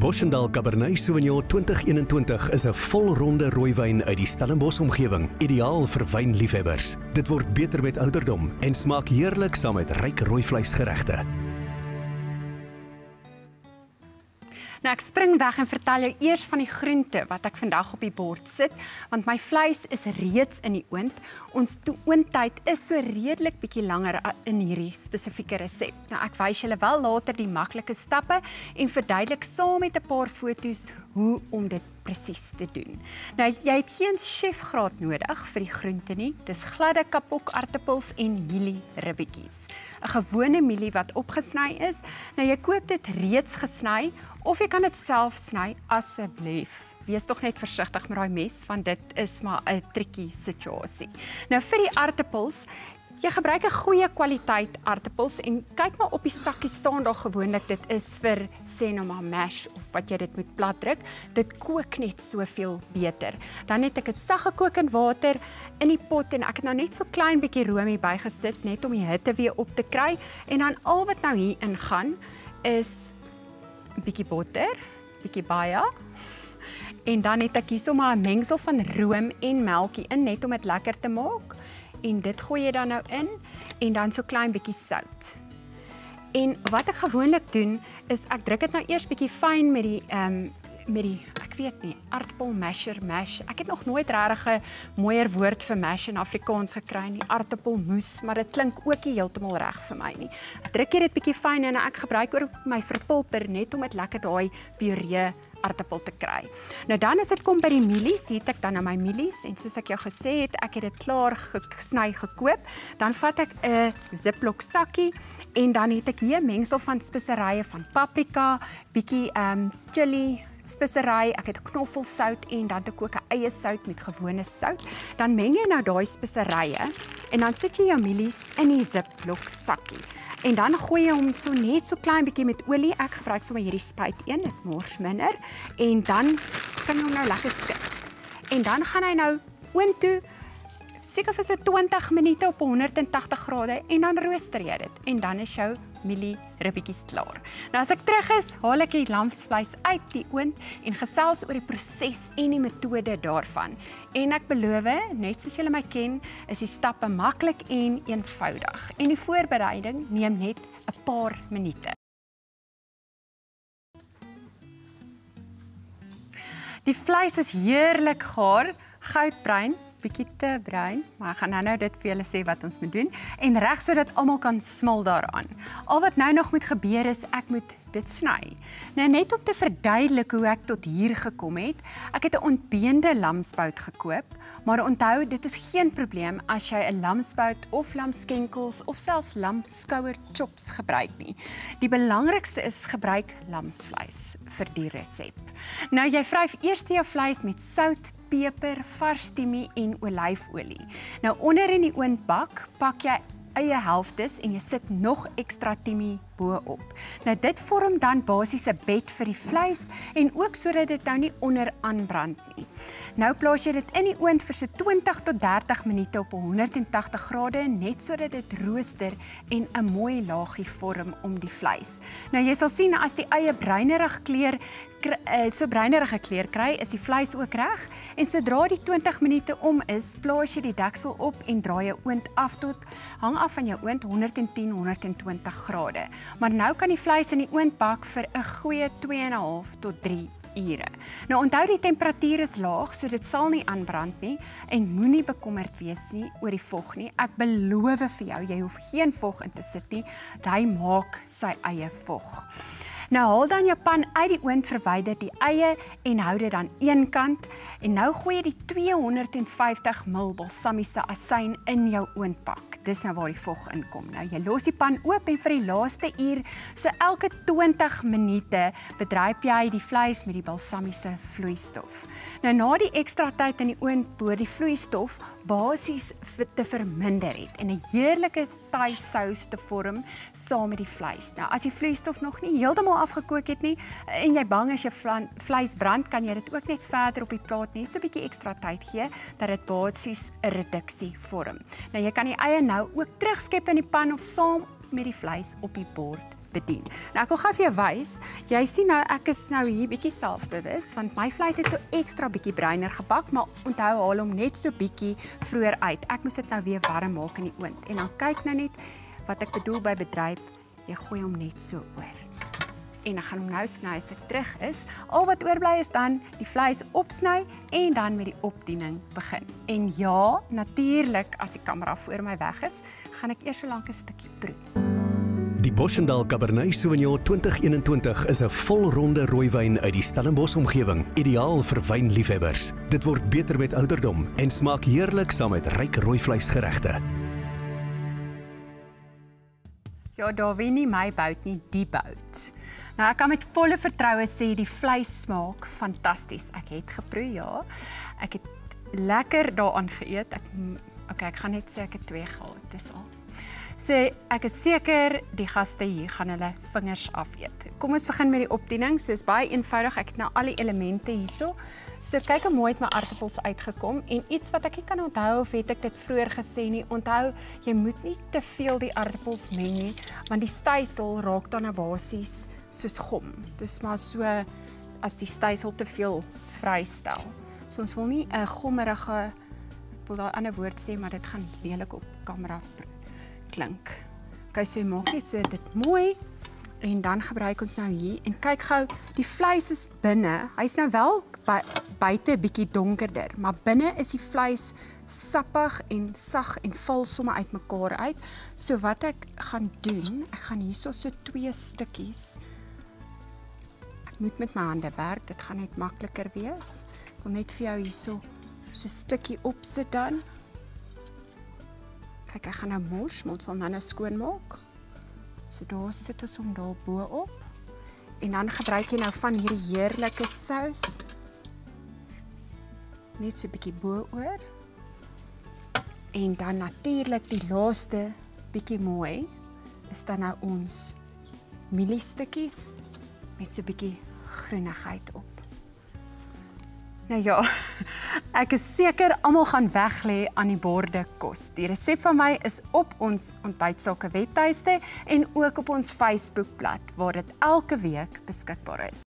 Boschendal Cabernet Sauvignon 2021 is 'n volronde rooiwyn uit die Stellenbosch omgewing, ideaal vir wynliefhebbers. Dit word beter met ouderdom en smaak heerlik saam met ryk rooivleisgeregte. Nou, ek spring weg en vertel jou eers van die groente wat ek vandag op die bord sit, want my vleis is reeds in die oond. Ons oondtyd is so redelik bietjie langer in hierdie spesifieke resep. Nou, ek wys julle wel later die maklike stappe en verduidelik saam met 'n paar foto's hoe om dit presies te doen. Nou, jy het geen chefgraad nodig vir die groente nie. Dis gladde kapok aartappels en mielie ribbetjies. 'n Gewone mielie wat opgesny is. Nou, jy koop dit reeds gesny of jy kan dit self sny asseblief. Wees tog net versigtig met daai mes want dit is maar 'n tricky situasie. Nou, vir die aartappels, jy gebruik 'n goeie kwaliteit aartappels en kyk maar op die sakkie staan daar gewoonlik dit is vir sê nou maar mash of wat jy dit moet platdruk. Dit kook net soveel beter. Dan het ek dit sag gekook in water in die pot en ek het nou net so klein bietjie roomie bygesit net om die hitte weer op te kry en dan al wat nou hier ingaan is 'n bietjie botter, bietjie baie. En dan het ek hier sommer 'n mengsel van room en melkie in net om dit lekker te maak. En dit gooi jy dan nou in en dan so klein bietjie sout. En wat ek gewoonlik doen is ek druk dit nou eers bietjie fyn met die ek weet nie, aartappel masher mash. Ek het nog nooit regtig 'n mooier woord vir mash in Afrikaans gekry nie, aartappelmoes, maar dit klink ook nie heeltemal reg vir my nie. Ek druk hier dit bietjie fyn en ek gebruik oor my verpulper net om dit lekker daai puree aartappel te kry. Nou dan as dit kom by die mielies, het ek dan nou my mielies en soos ek jou gesê het, ek het dit klaar gesny gekoop. Dan vat ek 'n Ziploc sakkie en dan het ek hier 'n mengsel van speserye van paprika, bietjie chili spesery, ek het knoffelsout en dan te kook 'n eie sout met gewone sout. Dan meng jy nou daai speserye en dan sit jy jou mielies in die Ziploc sakkie. En dan gooi jy hom so net so klein bietjie met olie. Ek gebruik sommer hierdie spuit een, dit mors minder. En dan kan jy hom nou lekker skud. En dan gaan hy nou oond toe, seker vir so 20 minute op 180 grade en dan rooster jy dit. En dan is jou mielie ribbetjies klaar. Nou as ek terug is, haal ek die lamsvleis uit die oond en gesels oor die proses en die metode daarvan. En ek beloof, net soos julle my ken, is die stappe maklik en eenvoudig. En die voorbereiding neem net 'n paar minute. Die vleis is heerlik gaar, goudbruin, bietjie te bruin, maar ek gaan nou dit vir julle sê wat ons moet doen en reg sodat almal kan smil daaraan. Al wat nou nog moet gebeur is ek moet dit sny. Nou net om te verduidelik hoe ek tot hier gekom het. Ek het 'n ontbeende lamsbout gekoop, maar onthou dit is geen probleem as jy 'n lamsbout of lamskenkels of selfs lamskouer chops gebruik nie. Die belangrikste is gebruik lamsvleis vir die resep. Nou jy vryf eers jou vleis met sout, peper, vars tiemie en olyfolie. Nou onder in die oondbak pak jy eie helftes en jy sit nog ekstra tiemie bo-op. Nou dit vorm dan basies 'n bed vir die vleis en ook sodat dit nou nie onder aanbrand nie. Nou plaas jy dit in die oond vir so 20 tot 30 minute op 180 grade net sodat dit rooster en 'n mooi laagie vorm om die vleis. Nou jy sal sien as die eie bruinerige kleur kry, is die vleis ook reg. En sodra die 20 minute om is, plaas jy die deksel op en draai jou oond af tot, hang af van jou oond, 110-120 grade. Maar nou kan die vleis in die oond bak vir 'n goeie 2,5 tot 3 ure. Nou onthou die temperatuur is laag, so dit sal nie aanbrand nie en moenie bekommerd wees nie oor die vog nie. Ek beloof vir jou, jy hoef geen vog in te sit nie. Hy maak sy eie vog. Nou haal dan jou pan uit die oond, verwyder die eie en hou dit dan een kant en nou gooi jy die 250 ml balsamiese asyn in jou oondpak. Dis nou waar die vog inkom. Nou jy los die pan oop en vir die laaste uur, so elke 20 minute bedryf jy die vleis met die balsamiese vloeistof. Nou na die ekstra tyd in die oond behoort die vloeistof basies te verminder het en 'n heerlike Thai sous te vorm saam met die vleis. Nou as die vloeistof nog nie heeltemal afgekook het nie en jy bang as jou vleis brand, kan jy dit ook net verder op die plaat net so 'n bietjie ekstra tyd gee dat dit basies 'n reduksie vorm. Nou jy kan die eie nou ook terugskep in die pan of saam met die vleis op die bord bedien. Nou ek wil gou vir jou wys. Jy sien nou ek is nou hier bietjie selfbewus want my vleis het so ekstra bietjie bruiner gebak, maar onthou haal hom net so bietjie vroeër uit. Ek moes dit nou weer warm maak in die oond. En dan kyk nou net wat ek bedoel by bedryf. Jy gooi hom net so oor. En ek gaan hom nou sny as ek terug is. Al wat oorbly is dan die vleis opsny en dan met die opdiening begin. En ja, natuurlik as die kamera voor my weg is, gaan ek eers so lank 'n stukkie proe. Die Boschendal Cabernet Sauvignon 2021 is 'n volronde rooiwyn uit die Stellenbosch omgewing, ideaal vir wynliefhebbers. Dit word beter met ouderdom en smaak heerlik saam met ryk rooivleisgeregte. Ja, daar wen nie my bout nie, die bout. Nou ek kan met volle vertroue sê die vleis smaak fantasties. Ek het geproe, ja. Ek het lekker daaraan geëet. Ek gaan net sê ek het 2 gehad, dis al. So ek is seker die gaste hier gaan hulle vingers afeet. Kom ons begin met die opdiening. So is baie eenvoudig. Ek het nou al die elemente hierso. So kyk hoe mooi het my aartappels uitgekom en iets wat ek nie kan onthou of het ek dit vroeër gesê nie. Onthou, jy moet nie te veel die aartappels meng nie, want die stysel raak dan nou basies soos gom. Dis maar so as die stysel te veel vrystel. So ons wil nie 'n gommerige, ek wil daai ander woord sê, maar dit gaan lelik op kamera klink. Okay, so jy maak net so dit mooi en dan gebruik ons nou hier en kyk gou, die vleis is binne. Hy's nou wel buite 'n bietjie donkerder, maar binne is die vleis sappig en sag en val sommer uitmekaar uit. So wat ek gaan doen, ek gaan hierso so 2 stukkies. Ek moet met my hande werk, dit gaan net makliker wees. Ek wil net vir jou hierso so 'n stukkie opsit dan. Kyk, ek gaan nou mors, maar ons sal nou skoon maak. So daar sit ons hom daar bo op. En dan gebruik jy nou van hierdie heerlike sous. Net so 'n bietjie bo oor. En dan natuurlik die laaste bietjie mooi is dan nou ons mieliestukkies met so 'n bietjie groenigheid op. Nou ja, ek is seker almal gaan weg lê aan die borde kos. Die resep van my is op ons Ontbytsake webtuiste en ook op ons Facebookblad waar dit elke week beskikbaar is.